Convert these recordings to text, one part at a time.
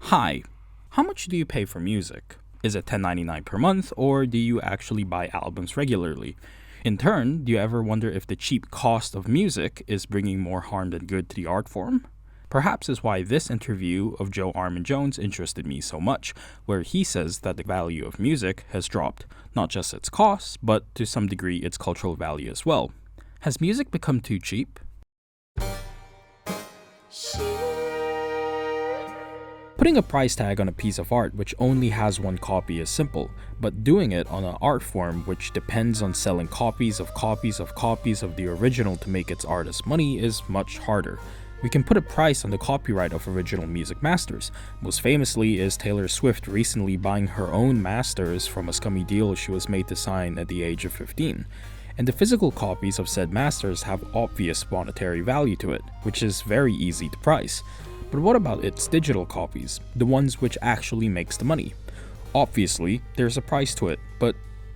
Hi, how much do you pay for music? Is it $10.99 per month, or do you actually buy albums regularly? In turn, do you ever wonder if the cheap cost of music is bringing more harm than good to the art form? Perhaps is why this interview of Joe Armon-Jones interested me so much, where he says that the value of music has dropped, not just its cost, but to some degree its cultural value as well. Has music become too cheap? Putting a price tag on a piece of art which only has one copy is simple, but doing it on an art form which depends on selling copies of the original to make its artist money is much harder. We can put a price on the copyright of original music masters. Most famously is Taylor Swift recently buying her own masters from a scummy deal she was made to sign at the age of 15. And the physical copies of said masters have obvious monetary value to it, which is very easy to price. But what about its digital copies, the ones which actually makes the money? Obviously, there's a price to it, but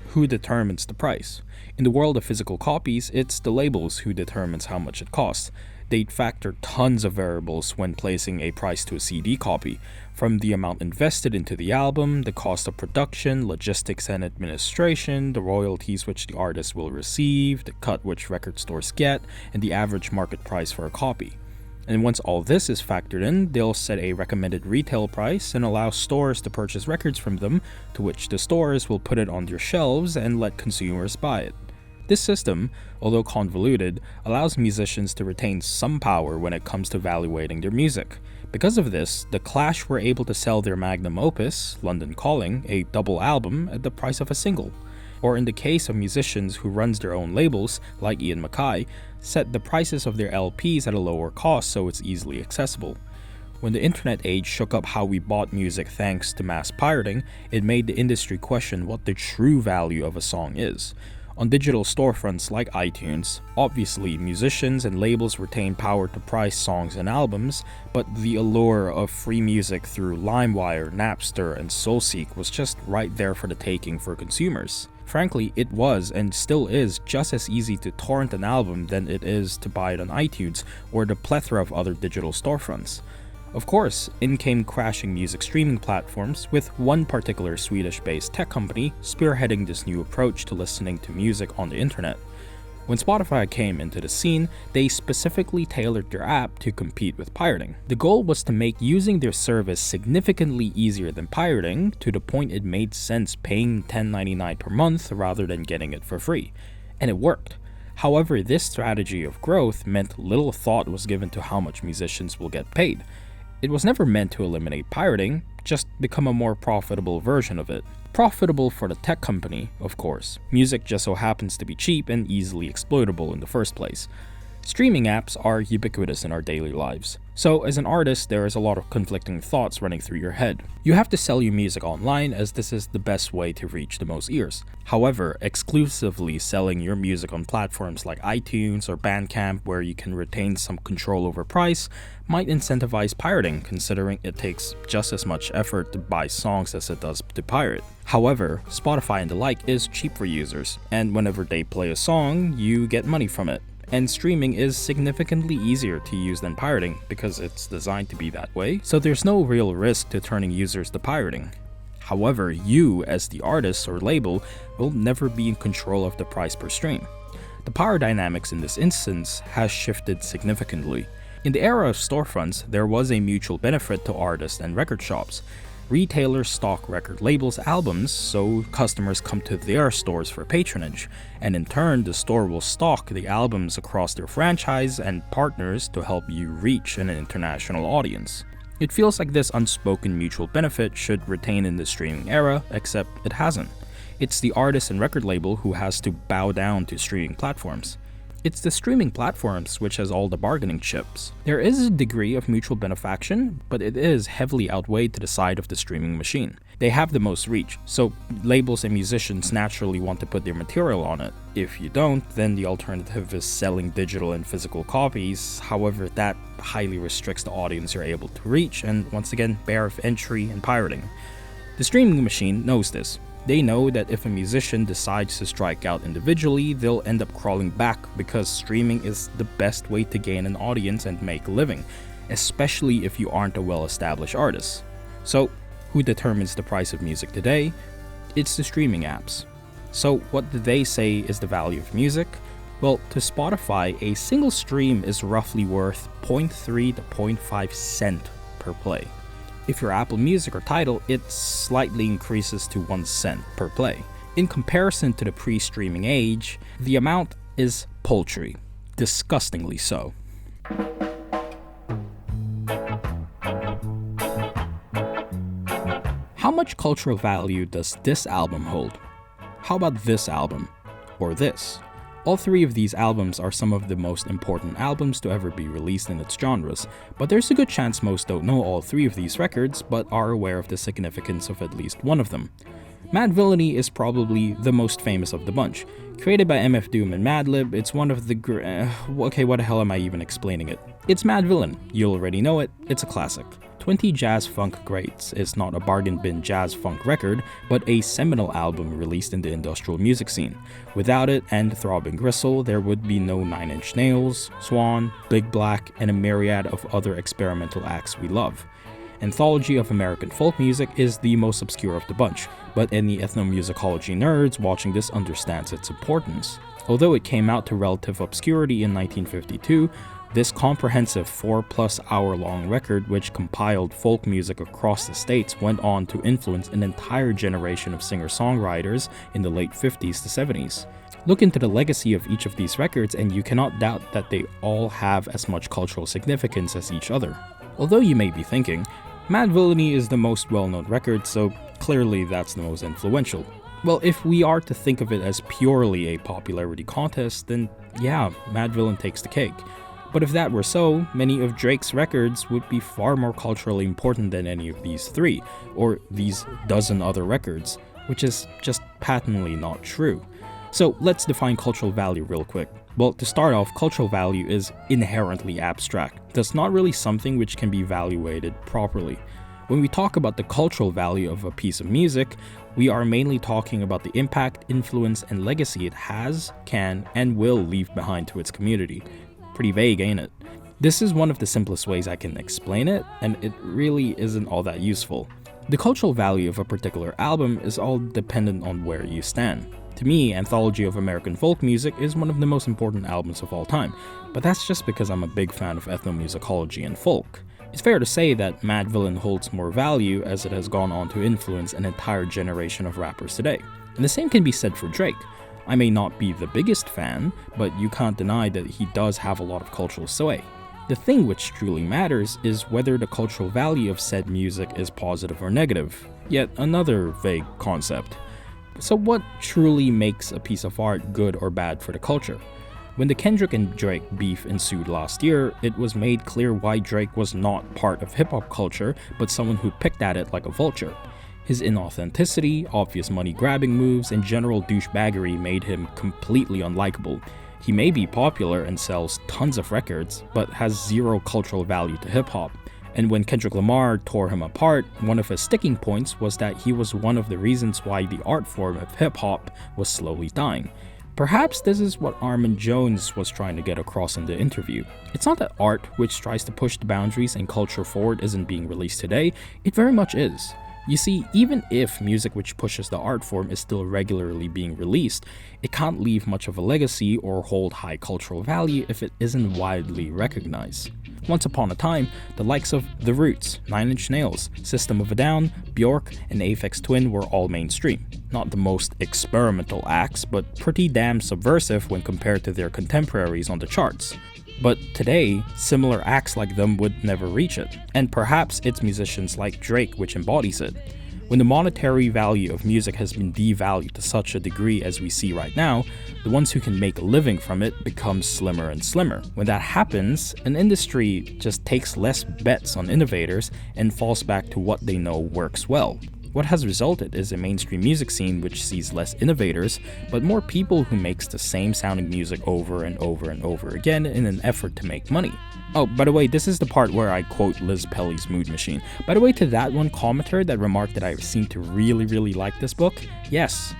who determines the price? In the world of physical copies, it's the labels who determines how much it costs. They factor tons of variables when placing a price to a CD copy, from the amount invested into the album, the cost of production, logistics and administration, the royalties which the artist will receive, the cut which record stores get, and the average market price for a copy. And once all this is factored in, they'll set a recommended retail price and allow stores to purchase records from them, to which the stores will put it on their shelves and let consumers buy it. This system, although convoluted, allows musicians to retain some power when it comes to evaluating their music. Because of this, The Clash were able to sell their magnum opus, London Calling, a double album, at the price of a single. Or in the case of musicians who runs their own labels, like Ian MacKaye, set the prices of their LPs at a lower cost so it's easily accessible. When the internet age shook up how we bought music thanks to mass pirating, it made the industry question what the true value of a song is. On digital storefronts like iTunes, obviously musicians and labels retain power to price songs and albums, but the allure of free music through LimeWire, Napster, and SoulSeek was just right there for the taking for consumers. Frankly, it was and still is just as easy to torrent an album than it is to buy it on iTunes or the plethora of other digital storefronts. Of course, in came crashing music streaming platforms, with one particular Swedish-based tech company spearheading this new approach to listening to music on the internet. When Spotify came into the scene, they specifically tailored their app to compete with pirating. The goal was to make using their service significantly easier than pirating, to the point it made sense paying $10.99 per month rather than getting it for free. And it worked. However, this strategy of growth meant little thought was given to how much musicians will get paid. It was never meant to eliminate pirating, just become a more profitable version of it. Profitable for the tech company, of course. Music just so happens to be cheap and easily exploitable in the first place. Streaming apps are ubiquitous in our daily lives. So as an artist, there is a lot of conflicting thoughts running through your head. You have to sell your music online as this is the best way to reach the most ears. However, exclusively selling your music on platforms like iTunes or Bandcamp, where you can retain some control over price, might incentivize pirating, considering it takes just as much effort to buy songs as it does to pirate. However, Spotify and the like is cheap for users, and whenever they play a song, you get money from it. And streaming is significantly easier to use than pirating because it's designed to be that way, so there's no real risk to turning users to pirating. However, you, as the artist or label, will never be in control of the price per stream. The power dynamics in this instance has shifted significantly. In the era of storefronts, there was a mutual benefit to artists and record shops. Retailers stock record labels' albums, so customers come to their stores for patronage, and in turn, the store will stock the albums across their franchise and partners to help you reach an international audience. It feels like this unspoken mutual benefit should retain in the streaming era, except it hasn't. It's the artist and record label who has to bow down to streaming platforms. It's the streaming platforms which has all the bargaining chips. There is a degree of mutual benefaction, but it is heavily outweighed to the side of the streaming machine. They have the most reach, so labels and musicians naturally want to put their material on it. If you don't, then the alternative is selling digital and physical copies. However, that highly restricts the audience you're able to reach, and once again, barrier of entry and pirating. The streaming machine knows this. They know that if a musician decides to strike out individually, they'll end up crawling back because streaming is the best way to gain an audience and make a living, especially if you aren't a well-established artist. So, who determines the price of music today? It's the streaming apps. So, what do they say is the value of music? Well, to Spotify, a single stream is roughly worth 0.3 to 0.5 cent per play. If you're Apple Music or Tidal, it slightly increases to 1 cent per play. In comparison to the pre-streaming age, the amount is paltry, disgustingly so. How much cultural value does this album hold? How about this album? Or this? All three of these albums are some of the most important albums to ever be released in its genres, but there's a good chance most don't know all three of these records, but are aware of the significance of at least one of them. Mad Villainy is probably the most famous of the bunch. Created by MF Doom and Madlib, it's one of the okay, what the hell am I even explaining it? It's Mad Villain. You'll already know it, it's a classic. 20 Jazz Funk Greats is not a bargain bin jazz funk record, but a seminal album released in the industrial music scene. Without it and Throbbing Gristle, there would be no Nine Inch Nails, Swan, Big Black, and a myriad of other experimental acts we love. Anthology of American Folk Music is the most obscure of the bunch, but any ethnomusicology nerds watching this understands its importance. Although it came out to relative obscurity in 1952, this comprehensive 4+ hour-long record, which compiled folk music across the states, went on to influence an entire generation of singer-songwriters in the late 50s to 70s. Look into the legacy of each of these records and you cannot doubt that they all have as much cultural significance as each other. Although you may be thinking, Mad Villainy is the most well-known record, so clearly that's the most influential. Well, if we are to think of it as purely a popularity contest, then yeah, Mad Villain takes the cake. But if that were so, many of Drake's records would be far more culturally important than any of these three, or these dozen other records, which is just patently not true. So let's define cultural value real quick. Well, to start off, cultural value is inherently abstract. That's not really something which can be evaluated properly. When we talk about the cultural value of a piece of music, we are mainly talking about the impact, influence, and legacy it has, can, and will leave behind to its community. Pretty vague, ain't it? This is one of the simplest ways I can explain it, and it really isn't all that useful. The cultural value of a particular album is all dependent on where you stand. To me, Anthology of American Folk Music is one of the most important albums of all time, but that's just because I'm a big fan of ethnomusicology and folk. It's fair to say that Mad Villain holds more value as it has gone on to influence an entire generation of rappers today. And the same can be said for Drake. I may not be the biggest fan, but you can't deny that he does have a lot of cultural sway. The thing which truly matters is whether the cultural value of said music is positive or negative. Yet another vague concept. So what truly makes a piece of art good or bad for the culture? When the Kendrick and Drake beef ensued last year, it was made clear why Drake was not part of hip-hop culture, but someone who picked at it like a vulture. His inauthenticity, obvious money-grabbing moves, and general douchebaggery made him completely unlikable. He may be popular and sells tons of records, but has zero cultural value to hip-hop. And when Kendrick Lamar tore him apart, one of his sticking points was that he was one of the reasons why the art form of hip-hop was slowly dying. Perhaps this is what Armon-Jones was trying to get across in the interview. It's not that art, which tries to push the boundaries and culture forward, isn't being released today, it very much is. You see, even if music which pushes the art form is still regularly being released, it can't leave much of a legacy or hold high cultural value if it isn't widely recognized. Once upon a time, the likes of The Roots, Nine Inch Nails, System of a Down, Bjork, and Aphex Twin were all mainstream. Not the most experimental acts, but pretty damn subversive when compared to their contemporaries on the charts. But today, similar acts like them would never reach it, and perhaps it's musicians like Drake which embodies it. When the monetary value of music has been devalued to such a degree as we see right now, the ones who can make a living from it become slimmer and slimmer. When that happens, an industry just takes less bets on innovators and falls back to what they know works well. What has resulted is a mainstream music scene which sees less innovators, but more people who makes the same sounding music over and over and over again in an effort to make money. Oh, by the way, this is the part where I quote Liz Pelly's Mood Machine. By the way, to that one commenter that remarked that I seem to really like this book, yes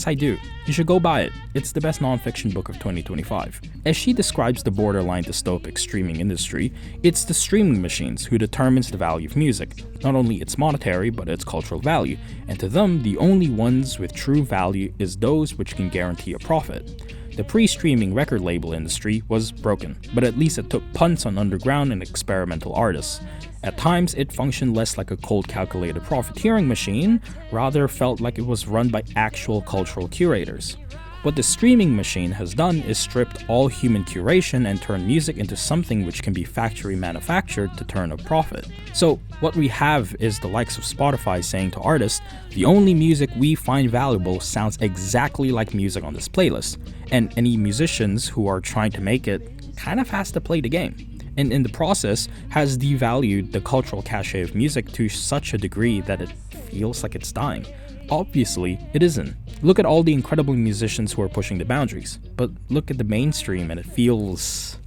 I do. You should go buy it. It's the best nonfiction book of 2025. As she describes the borderline dystopic streaming industry, it's the streaming machines who determines the value of music, not only its monetary but its cultural value, and to them, the only ones with true value is those which can guarantee a profit. The pre-streaming record label industry was broken, but at least it took punts on underground and experimental artists. At times, it functioned less like a cold calculated profiteering machine, rather felt like it was run by actual cultural curators. What the streaming machine has done is stripped all human curation and turned music into something which can be factory manufactured to turn a profit. So what we have is the likes of Spotify saying to artists, the only music we find valuable sounds exactly like music on this playlist, and any musicians who are trying to make it kind of has to play the game. And in the process has devalued the cultural cachet of music to such a degree that it feels like it's dying. Obviously, it isn't. Look at all the incredible musicians who are pushing the boundaries, but look at the mainstream and it feels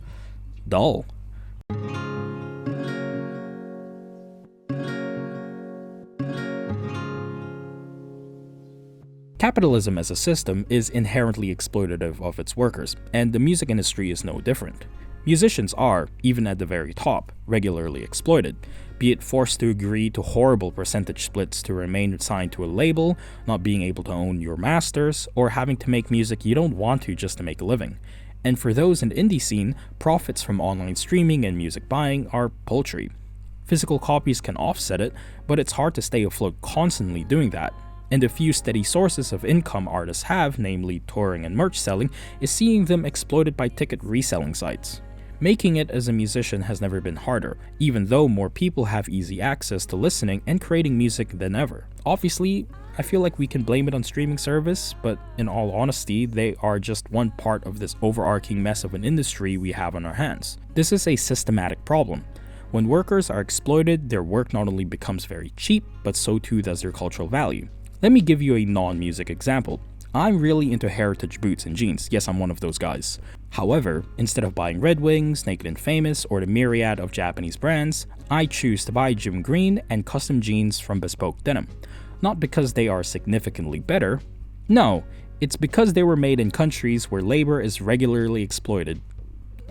dull. Capitalism as a system is inherently exploitative of its workers, and the music industry is no different. Musicians are, even at the very top, regularly exploited, be it forced to agree to horrible percentage splits to remain signed to a label, not being able to own your masters, or having to make music you don't want to just to make a living. And for those in the indie scene, profits from online streaming and music buying are paltry. Physical copies can offset it, but it's hard to stay afloat constantly doing that. And the few steady sources of income artists have, namely touring and merch selling, is seeing them exploited by ticket reselling sites. Making it as a musician has never been harder, even though more people have easy access to listening and creating music than ever. Obviously, I feel like we can blame it on streaming service, but in all honesty, they are just one part of this overarching mess of an industry we have on our hands. This is a systematic problem. When workers are exploited, their work not only becomes very cheap, but so too does their cultural value. Let me give you a non-music example. I'm really into heritage boots and jeans. Yes, I'm one of those guys. However, instead of buying Red Wings, Naked and Famous, or the myriad of Japanese brands, I choose to buy Jim Green and custom jeans from Bespoke Denim. Not because they are significantly better. No, it's because they were made in countries where labor is regularly exploited.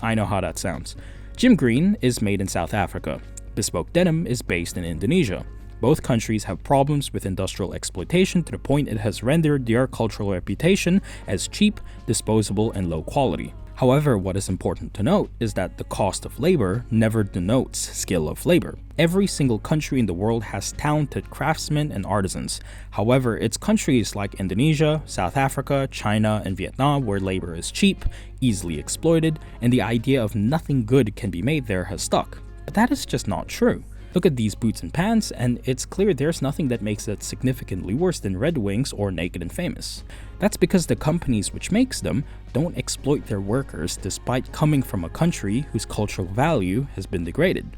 I know how that sounds. Jim Green is made in South Africa. Bespoke Denim is based in Indonesia. Both countries have problems with industrial exploitation to the point it has rendered their cultural reputation as cheap, disposable, and low quality. However, what is important to note is that the cost of labor never denotes skill of labor. Every single country in the world has talented craftsmen and artisans. However, it's countries like Indonesia, South Africa, China, and Vietnam where labor is cheap, easily exploited, and the idea of nothing good can be made there has stuck. But that is just not true. Look at these boots and pants, and it's clear there's nothing that makes it significantly worse than Red Wings or Naked and Famous. That's because the companies which makes them don't exploit their workers despite coming from a country whose cultural value has been degraded.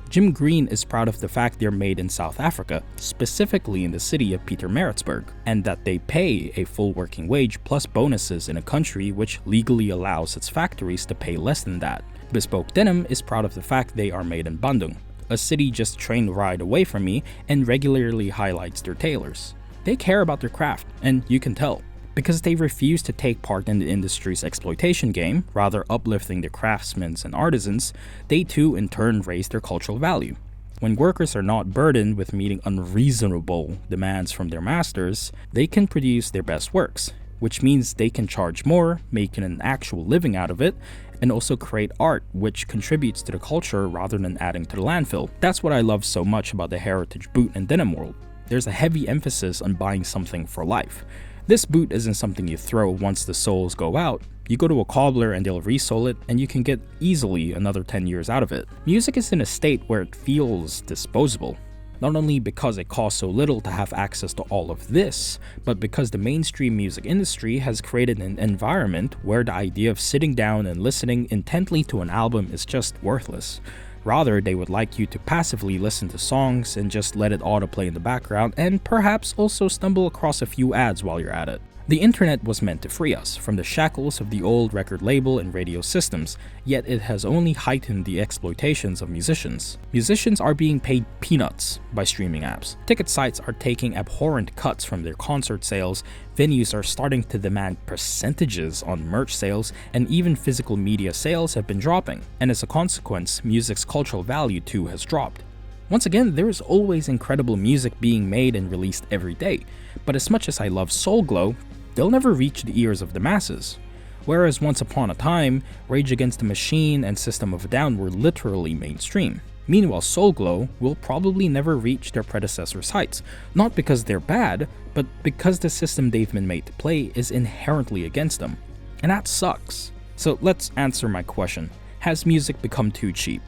Jim Green is proud of the fact they're made in South Africa, specifically in the city of Pietermaritzburg, and that they pay a full working wage plus bonuses in a country which legally allows its factories to pay less than that. Bespoke Denim is proud of the fact they are made in Bandung, a city just a train ride away from me, and regularly highlights their tailors. They care about their craft, and you can tell. Because they refuse to take part in the industry's exploitation game, rather uplifting the craftsmen and artisans, they too in turn raise their cultural value. When workers are not burdened with meeting unreasonable demands from their masters, they can produce their best works, which means they can charge more, making an actual living out of it, and also create art which contributes to the culture rather than adding to the landfill. That's what I love so much about the heritage boot and denim world. There's a heavy emphasis on buying something for life. This boot isn't something you throw once the soles go out. You go to a cobbler and they'll resole it, and you can get easily another 10 years out of it. Music is in a state where it feels disposable. Not only because it costs so little to have access to all of this, but because the mainstream music industry has created an environment where the idea of sitting down and listening intently to an album is just worthless. Rather, they would like you to passively listen to songs and just let it autoplay in the background, and perhaps also stumble across a few ads while you're at it. The internet was meant to free us from the shackles of the old record label and radio systems, yet it has only heightened the exploitations of musicians. Musicians are being paid peanuts by streaming apps. Ticket sites are taking abhorrent cuts from their concert sales, venues are starting to demand percentages on merch sales, and even physical media sales have been dropping. And as a consequence, music's cultural value too has dropped. Once again, there is always incredible music being made and released every day, but as much as I love Soul Glow, they'll never reach the ears of the masses. Whereas once upon a time, Rage Against the Machine and System of a Down were literally mainstream. Meanwhile, Soul Glow will probably never reach their predecessors' heights, not because they're bad, but because the system they've been made to play is inherently against them. And that sucks. So let's answer my question. Has music become too cheap?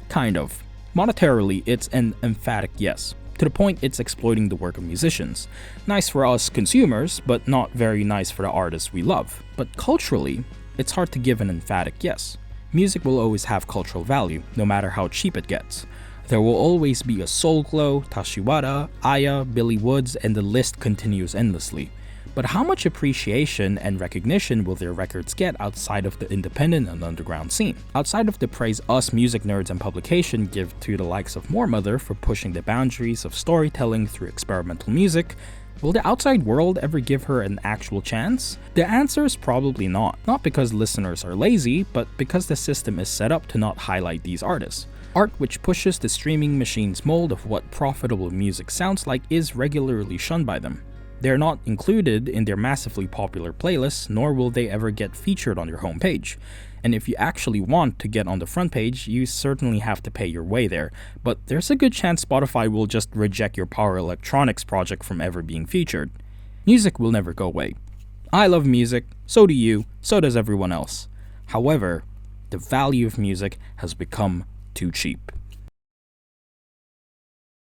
Kind of. Monetarily, it's an emphatic yes. To the point it's exploiting the work of musicians. Nice for us consumers, but not very nice for the artists we love. But culturally, it's hard to give an emphatic yes. Music will always have cultural value, no matter how cheap it gets. There will always be a Soul Glow, Tashiwara, Aya, Billy Woods, and the list continues endlessly. But how much appreciation and recognition will their records get outside of the independent and underground scene? Outside of the praise us music nerds and publication give to the likes of More Mother for pushing the boundaries of storytelling through experimental music, will the outside world ever give her an actual chance? The answer is probably not. Not because listeners are lazy, but because the system is set up to not highlight these artists. Art which pushes the streaming machine's mold of what profitable music sounds like is regularly shunned by them. They're not included in their massively popular playlists, nor will they ever get featured on your homepage. And if you actually want to get on the front page, you certainly have to pay your way there, but there's a good chance Spotify will just reject your power electronics project from ever being featured. Music will never go away. I love music, so do you, so does everyone else. However, the value of music has become too cheap.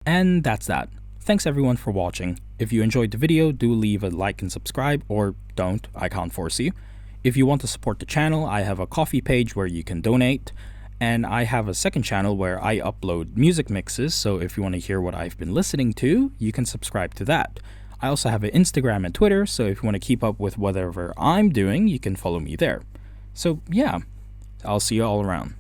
And that's that. Thanks everyone for watching. If you enjoyed the video, do leave a like and subscribe, or don't, I can't force you. If you want to support the channel, I have a Ko-fi page where you can donate, and I have a second channel where I upload music mixes, so if you want to hear what I've been listening to, you can subscribe to that. I also have an Instagram and Twitter, so if you want to keep up with whatever I'm doing, you can follow me there. So yeah, I'll see you all around.